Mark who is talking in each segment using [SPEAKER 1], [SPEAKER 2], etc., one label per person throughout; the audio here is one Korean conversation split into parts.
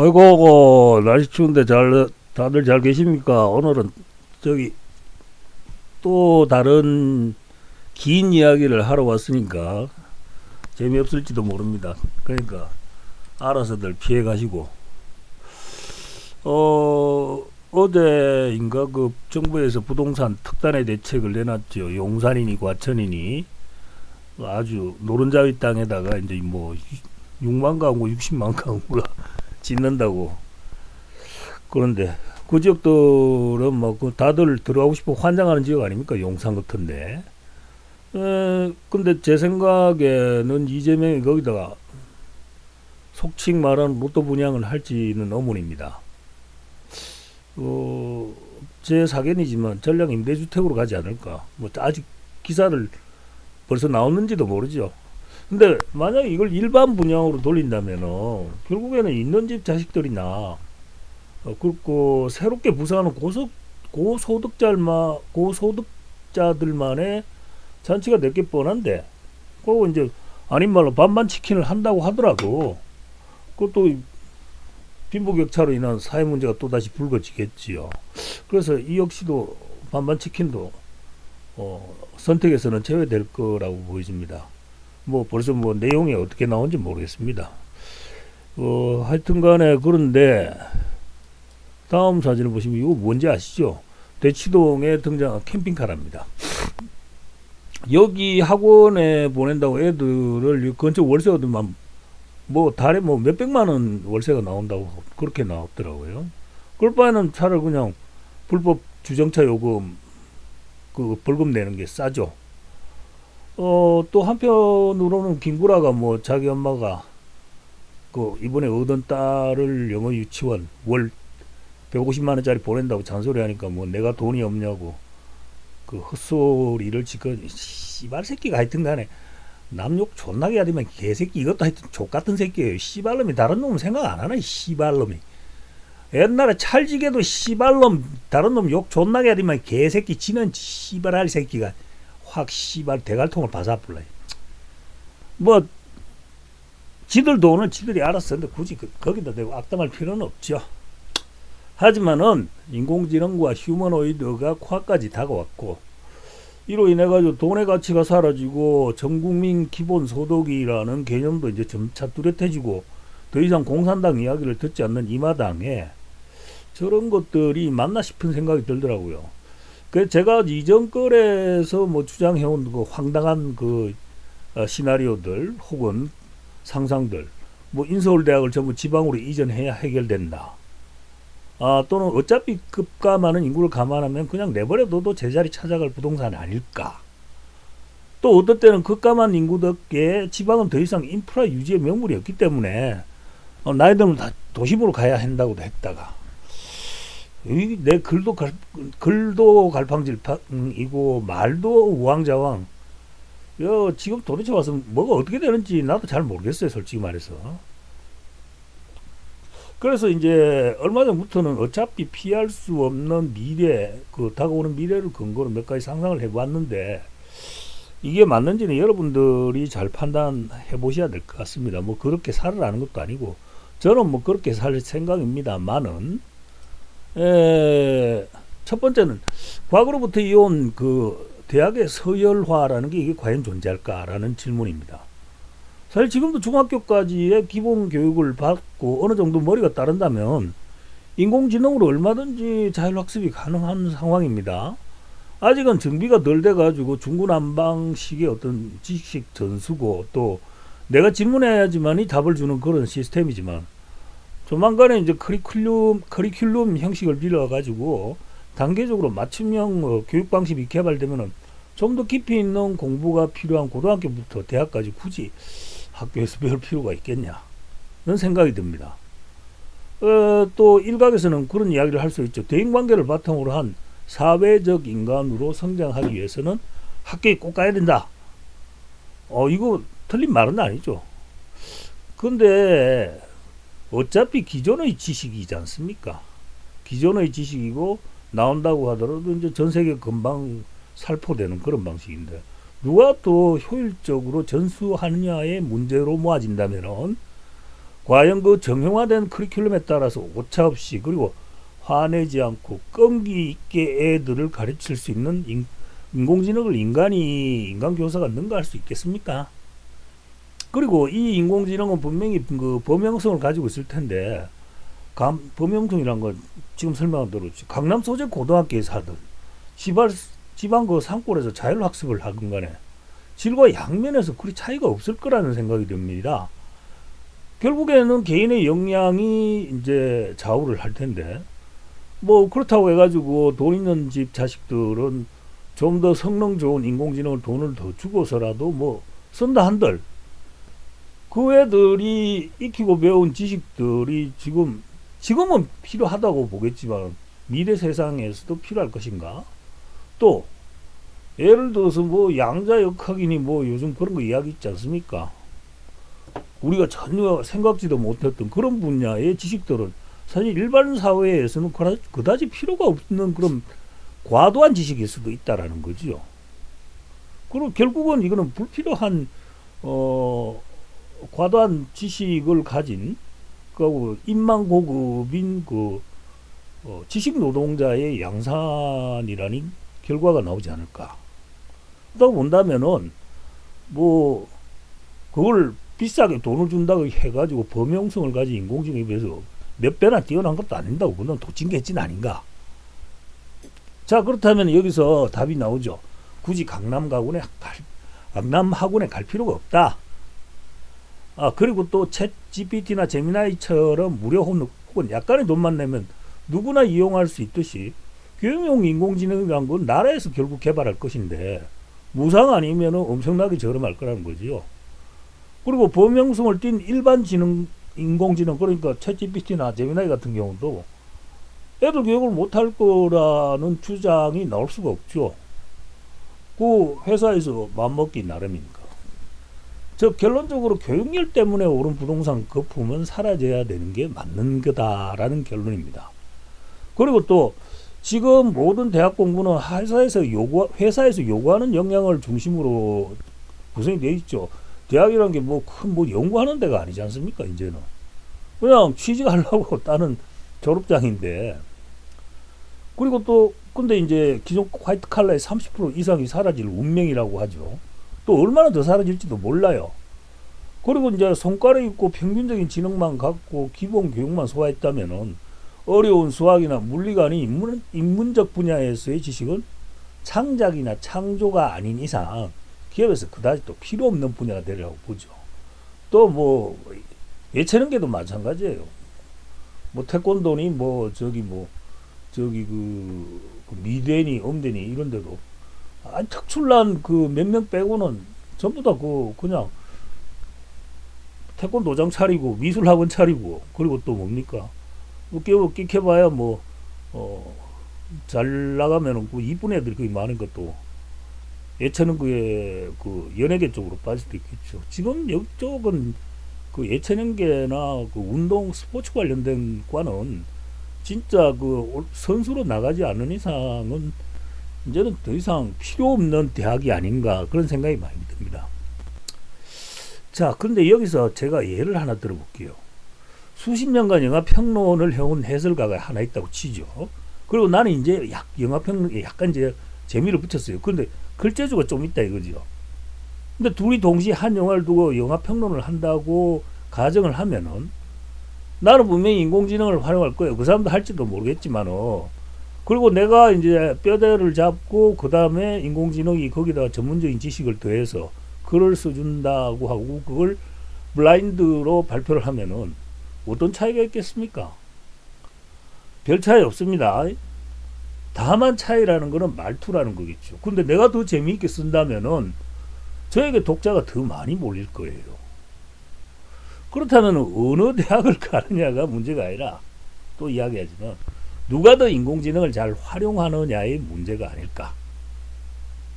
[SPEAKER 1] 아이고, 날씨 추운데 다들 잘 계십니까? 오늘은 저기 또 다른 긴 이야기를 하러 왔으니까 재미없을지도 모릅니다. 그러니까 알아서들 피해 가시고, 어제인가 그 정부에서 부동산 특단의 대책을 내놨죠. 용산이니 과천이니 아주 노른자위 땅에다가 이제 뭐 6만 가구, 60만 가구가 짓는다고. 그런데 그 지역들은 뭐 그 다들 들어가고 싶어 환장하는 지역 아닙니까? 용산 같은데. 근데 제 생각에는 이재명이 거기다가 속칭 말하는 로또 분양을 할지는 의문입니다. 제 사견이지만 전량 임대주택으로 가지 않을까. 뭐 아직 기사를 벌써 나왔는지도 모르죠. 근데 만약에 이걸 일반 분양으로 돌린다면은 결국에는 있는 집 자식들이나 그리고 새롭게 부상하는 고소득자들만의 잔치가 될 게 뻔한데, 그리고 이제 아닌 말로 반반 치킨을 한다고 하더라도 그것도 빈부격차로 인한 사회 문제가 또다시 불거지겠지요. 그래서 이 역시도 반반 치킨도 선택에서는 제외될 거라고 보여집니다. 뭐 벌써 뭐 내용이 어떻게 나온지 모르겠습니다. 하여튼 간에 그런데 다음 사진을 보시면 이거 뭔지 아시죠? 대치동에 등장한 캠핑카랍니다. 여기 학원에 보낸다고 애들을 근처 월세 얻으면 뭐 달에 뭐 몇백만 원 월세가 나온다고 그렇게 나왔더라고요. 그럴 바에는 차라리 그냥 불법 주정차 요금 그 벌금 내는 게 싸죠. 또 한편으로는 김구라가 뭐 자기 엄마가 그 이번에 얻은 딸을 영어 유치원 월 150만 원짜리 보낸다고 잔소리 하니까 뭐 내가 돈이 없냐고 그 헛소리를 지금 씨발 새끼가 하여튼 간에 남욕 존나게 하더만 개새끼 이것도 하여튼 족같은 새끼예요. 씨발놈이 다른 놈은 생각 안 하나 씨발놈이. 옛날에 찰지게도 씨발놈 다른 놈 욕 존나게 하더만 개새끼 지는 씨발할 새끼가 확 씨발 대갈통을 바사불러. 뭐 지들 돈은 지들이 알아서 근데 굳이 거기다 대고 악담할 필요는 없죠. 하지만은 인공지능과 휴머노이드가 코앞까지 다가왔고, 이로 인해 가지고 돈의 가치가 사라지고 전국민 기본소득이라는 개념도 이제 점차 뚜렷해지고 더 이상 공산당 이야기를 듣지 않는 이 마당에 저런 것들이 맞나 싶은 생각이 들더라고요. 그래서 제가 이전 거에서 뭐 주장해온 그 황당한 그 시나리오들 혹은 상상들, 뭐 인서울대학을 전부 지방으로 이전해야 해결된다. 또는 어차피 급가 많은 인구를 감안하면 그냥 내버려둬도 제자리 찾아갈 부동산이 아닐까. 또 어떨 때는 급가 많은 인구덕에 지방은 더 이상 인프라 유지의 명물이 없기 때문에 나이 들면 다 도심으로 가야 한다고도 했다가 내 글도 갈팡질팡이고 말도 우왕좌왕. 지금 도대체 와서 뭐가 어떻게 되는지 나도 잘 모르겠어요, 솔직히 말해서. 그래서 이제 얼마 전부터는 어차피 피할 수 없는 미래, 그 다가오는 미래를 근거로 몇 가지 상상을 해봤는데 이게 맞는지는 여러분들이 잘 판단해 보셔야 될 것 같습니다. 뭐 그렇게 살으라는 것도 아니고 저는 뭐 그렇게 살 생각입니다만은, 첫 번째는 과거로부터 이어온 그 대학의 서열화라는 게 이게 과연 존재할까라는 질문입니다. 사실 지금도 중학교까지의 기본 교육을 받고 어느 정도 머리가 따른다면 인공지능으로 얼마든지 자율학습이 가능한 상황입니다. 아직은 정비가 덜 돼가지고 중구난방식의 어떤 지식 전수고 또 내가 질문해야지만이 답을 주는 그런 시스템이지만 조만간에 이제 커리큘럼 형식을 빌어가지고 단계적으로 맞춤형 교육 방식이 개발되면은 좀 더 깊이 있는 공부가 필요한 고등학교부터 대학까지 굳이 학교에서 배울 필요가 있겠냐 는 생각이 듭니다. 또 일각에서는 그런 이야기를 할 수 있죠. 대인관계를 바탕으로 한 사회적 인간으로 성장하기 위해서는 학교에 꼭 가야 된다. 이거 틀린 말은 아니죠. 근데 어차피 기존의 지식이지 않습니까? 기존의 지식이고 나온다고 하더라도 이제 전 세계 금방 살포되는 그런 방식인데 누가 또 효율적으로 전수하느냐의 문제로 모아진다면은 과연 그 정형화된 커리큘럼에 따라서 오차없이 그리고 화내지 않고 끈기 있게 애들을 가르칠 수 있는 인공지능을 인간 교사가 능가할 수 있겠습니까? 그리고 이 인공지능은 분명히 그 범용성을 가지고 있을 텐데, 범용성이란 건 지금 설명한 대로 강남 소재 고등학교에서 하든 지방 그 산골에서 자율학습을 하건 간에 질과 양면에서 그리 차이가 없을 거라는 생각이 듭니다. 결국에는 개인의 역량이 이제 좌우를 할 텐데, 뭐 그렇다고 해가지고 돈 있는 집 자식들은 좀 더 성능 좋은 인공지능을 돈을 더 주고서라도 뭐 쓴다 한들, 그 애들이 익히고 배운 지식들이 지금은 필요하다고 보겠지만 미래 세상에서도 필요할 것인가? 또 예를 들어서 뭐 양자역학이니 뭐 요즘 그런 거 이야기 있지 않습니까? 우리가 전혀 생각지도 못했던 그런 분야의 지식들은 사실 일반 사회에서는 그다지 필요가 없는 그런 과도한 지식일 수도 있다라는 거죠. 그리고 결국은 이거는 불필요한 과도한 지식을 가진 그 인만 고급인 그 지식 노동자의 양산이라는 결과가 나오지 않을까. 그렇다고 본다면은 뭐 그걸 비싸게 돈을 준다고 해가지고 범용성을 가진 인공지능에 비해서 몇 배나 뛰어난 것도 아닌다고 보면 도찐개찐 아닌가. 자, 그렇다면 여기서 답이 나오죠. 굳이 강남 학원에 갈 필요가 없다. 그리고 또 챗 GPT나 제미나이처럼 무료 혹은 약간의 돈만 내면 누구나 이용할 수 있듯이 교육용 인공지능이란 건 나라에서 결국 개발할 것인데 무상 아니면 엄청나게 저렴할 거라는 거죠. 그리고 범용성을 띈 일반 인공지능, 그러니까 챗 GPT나 제미나이 같은 경우도 애들 교육을 못할 거라는 주장이 나올 수가 없죠. 그 회사에서 맘먹기 나름이니까. 즉 결론적으로 교육열 때문에 오른 부동산 거품은 사라져야 되는 게 맞는 거다라는 결론입니다. 그리고 또 지금 모든 대학 공부는 회사에서 요구하는 역량을 중심으로 구성이 되어 있죠. 대학이라는 게 뭐 큰 뭐 연구하는 데가 아니지 않습니까? 이제는 그냥 취직하려고 따는 졸업장인데. 그리고 또 근데 이제 기존 화이트 칼라의 30% 이상이 사라질 운명이라고 하죠. 또 얼마나 더 사라질지도 몰라요. 그리고 이제 손가락 있고 평균적인 지능만 갖고 기본 교육만 소화했다면은 어려운 수학이나 물리가 아닌 인문적 분야에서의 지식은 창작이나 창조가 아닌 이상 기업에서 그다지 또 필요 없는 분야가 되리라고 보죠. 또 뭐 예체능계도 마찬가지예요. 뭐 태권도니 그 미대니 엄대니 이런 데도 특출난 그 몇 명 빼고는 전부 다 그냥 태권도장 차리고 미술학원 차리고, 그리고 또 뭡니까 뭐 끼켜봐야 잘 나가면은 그 이쁜 애들이 거의 많은 것도 예체능계의 그 연예계 쪽으로 빠질 수도 있겠죠. 지금 이쪽은 그 예체능계나 그 운동 스포츠 관련된 과는 진짜 그 선수로 나가지 않는 이상은 이제는 더 이상 필요 없는 대학이 아닌가 그런 생각이 많이 듭니다. 자, 근데 여기서 제가 예를 하나 들어볼게요. 수십 년간 영화평론을 해온 해설가가 하나 있다고 치죠. 그리고 나는 이제 영화평론에 약간 이제 재미를 붙였어요. 근데 글재주가 좀 있다 이거죠. 근데 둘이 동시에 한 영화를 두고 영화평론을 한다고 가정을 하면은 나는 분명히 인공지능을 활용할 거예요. 그 사람도 할지도 모르겠지만은. 그리고 내가 이제 뼈대를 잡고 그 다음에 인공지능이 거기다가 전문적인 지식을 더해서 글을 써준다고 하고 그걸 블라인드로 발표를 하면은 어떤 차이가 있겠습니까? 별 차이 없습니다. 다만 차이라는 거는 말투라는 거겠죠. 근데 내가 더 재미있게 쓴다면은 저에게 독자가 더 많이 몰릴 거예요. 그렇다면 어느 대학을 가느냐가 문제가 아니라 또 이야기하지만 누가 더 인공지능을 잘 활용하느냐의 문제가 아닐까.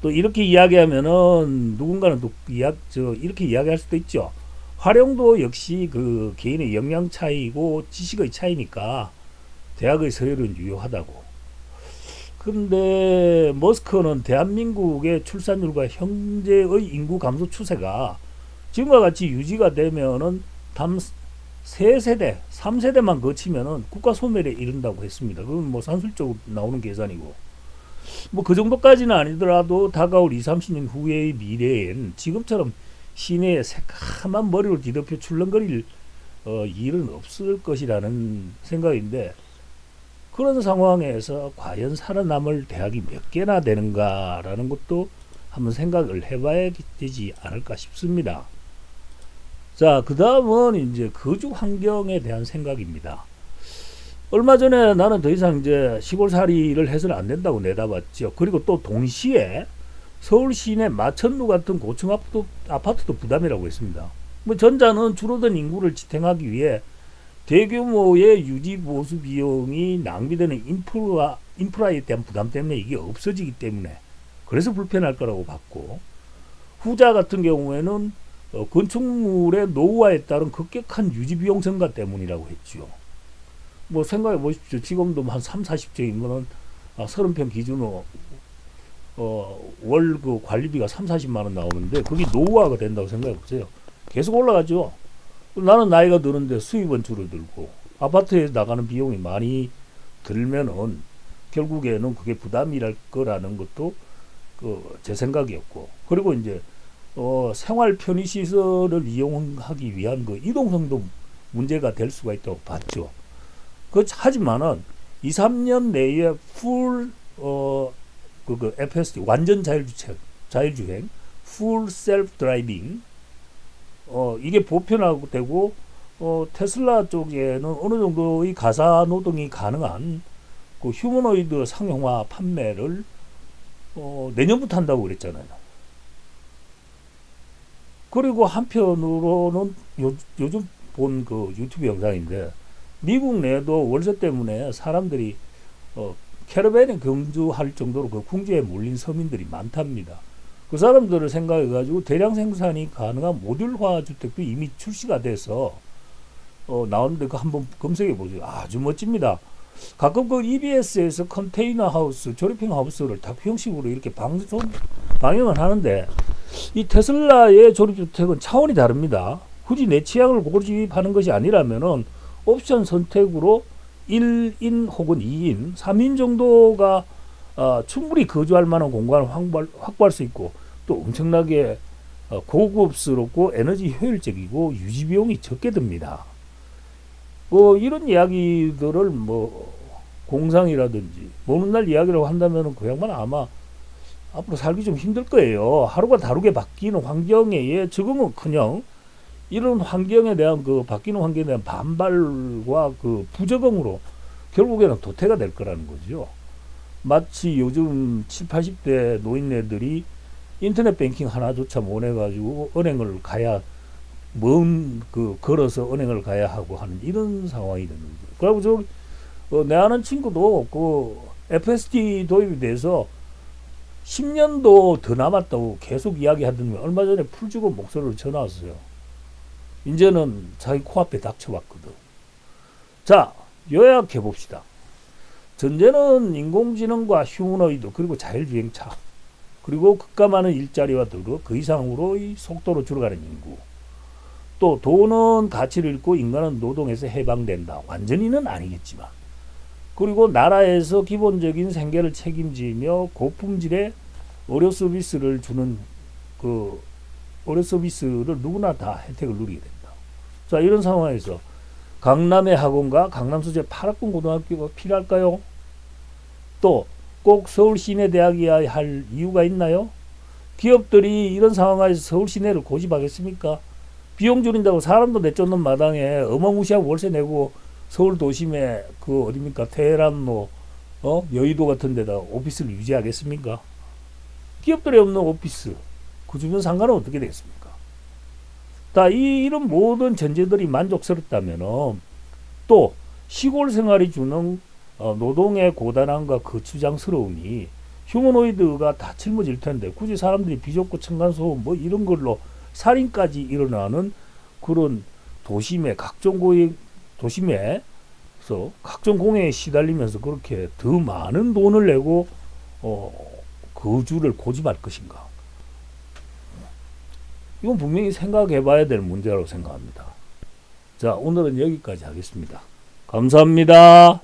[SPEAKER 1] 또 이렇게 이야기하면은 누군가는 또 이렇게 이야기할 수도 있죠. 활용도 역시 그 개인의 역량 차이고 지식의 차이니까 대학의 서열은 유효하다고. 근데 머스크는 대한민국의 출산율과 현재의 인구 감소 추세가 지금과 같이 유지가 되면은 세 세대, 3세대만 거치면은 국가 소멸에 이른다고 했습니다. 그건 뭐 산술적으로 나오는 계산이고. 뭐 그 정도까지는 아니더라도 다가올 2, 30년 후의 미래엔 지금처럼 시내에 새까만 머리를 뒤덮여 출렁거릴 일은 없을 것이라는 생각인데, 그런 상황에서 과연 살아남을 대학이 몇 개나 되는가라는 것도 한번 생각을 해봐야 되지 않을까 싶습니다. 자, 그 다음은 이제 거주 환경에 대한 생각입니다. 얼마 전에 나는 더 이상 이제 시골살이를 해서는 안 된다고 내다봤죠. 그리고 또 동시에 서울 시내 마천루 같은 고층 아파트도 부담이라고 했습니다. 뭐 전자는 줄어든 인구를 지탱하기 위해 대규모의 유지 보수 비용이 낭비되는 인프라에 대한 부담 때문에 이게 없어지기 때문에 그래서 불편할 거라고 봤고, 후자 같은 경우에는 건축물의 노후화에 따른 급격한 유지 비용 증가 때문이라고 했죠. 뭐 생각해 보십시오. 지금도 한 3, 40채이면은 30평 기준으로 월 그 관리비가 3, 40만 원 나오는데 그게 노후화가 된다고 생각해 보세요. 계속 올라가죠. 나는 나이가 드는데 수입은 줄어들고 아파트에 나가는 비용이 많이 들면은 결국에는 그게 부담이랄 거라는 것도 제 생각이었고, 그리고 이제 생활 편의 시설을 이용하기 위한 그 이동성도 문제가 될 수가 있다고 봤죠. 하지만은 2, 3년 내에 FSD 완전 자율주행, full self driving 이게 보편화되고 되고 테슬라 쪽에는 어느 정도의 가사 노동이 가능한 그 휴머노이드 상용화 판매를 내년부터 한다고 그랬잖아요. 그리고 한편으로는 요즘 본 그 유튜브 영상인데, 미국 내에도 월세 때문에 사람들이 캐러밴에 경주할 정도로 그 궁지에 몰린 서민들이 많답니다. 그 사람들을 생각해 가지고 대량 생산이 가능한 모듈화 주택도 이미 출시가 돼서 나오는데 그 한번 검색해 보세요. 아주 멋집니다. 가끔 그 EBS에서 컨테이너 하우스, 조립형 하우스를 다큐 형식으로 이렇게 방영을 하는데, 이 테슬라의 조립주택은 차원이 다릅니다. 굳이 내 취향을 고집하는 것이 아니라면은 옵션 선택으로 1인 혹은 2인, 3인 정도가 충분히 거주할 만한 공간을 확보할 수 있고, 또 엄청나게 고급스럽고 에너지 효율적이고 유지 비용이 적게 듭니다. 이런 이야기들을 공상이라든지 모는 날 이야기라고 한다면 그 양반 아마 앞으로 살기 좀 힘들 거예요. 하루가 다르게 바뀌는 환경에 적응은커녕 이런 환경에 대한 바뀌는 환경에 대한 반발과 부적응으로 결국에는 도태가 될 거라는 거죠. 마치 요즘 7, 80대 노인네들이 인터넷 뱅킹 하나조차 못 해가지고 은행을 가야 걸어서 은행을 가야 하고 하는 이런 상황이 되는 거예요. 그리고 내 아는 친구도 FSD 도입에 대해서 10년도 더 남았다고 계속 이야기하더니 얼마 전에 풀주고 목소리를 전화왔어요. 이제는 자기 코앞에 닥쳐왔거든. 자, 요약해 봅시다. 전제는 인공지능과 휴머노이드, 그리고 자율주행차, 그리고 급감하는 일자리와 더불어 그 이상으로의 속도로 줄어가는 인구, 또 돈은 가치를 잃고 인간은 노동에서 해방된다. 완전히는 아니겠지만, 그리고 나라에서 기본적인 생계를 책임지며 고품질의 의료 서비스를 주는 의료 서비스를 누구나 다 혜택을 누리게 된다. 자, 이런 상황에서 강남의 학원과 강남 소재 8학군 고등학교가 필요할까요? 또 꼭 서울 시내대학이어야 할 이유가 있나요? 기업들이 이런 상황에서 서울 시내를 고집하겠습니까? 비용 줄인다고 사람도 내쫓는 마당에 어마무시하고 월세 내고 서울 도심에 어딥니까? 테헤란 여의도 같은 데다 오피스를 유지하겠습니까? 기업들이 없는 오피스, 그 주변 상가는 어떻게 되겠습니까? 이런 모든 전제들이 만족스럽다면은 또 시골 생활이 주는 노동의 고단함과 거추장스러움이 휴머노이드가 다 짊어질 텐데 굳이 사람들이 비좁고 층간소음 이런 걸로 살인까지 일어나는 그런 각종 공해에 시달리면서 그렇게 더 많은 돈을 내고 거주를 고집할 것인가? 이건 분명히 생각해 봐야 될 문제라고 생각합니다. 자, 오늘은 여기까지 하겠습니다. 감사합니다.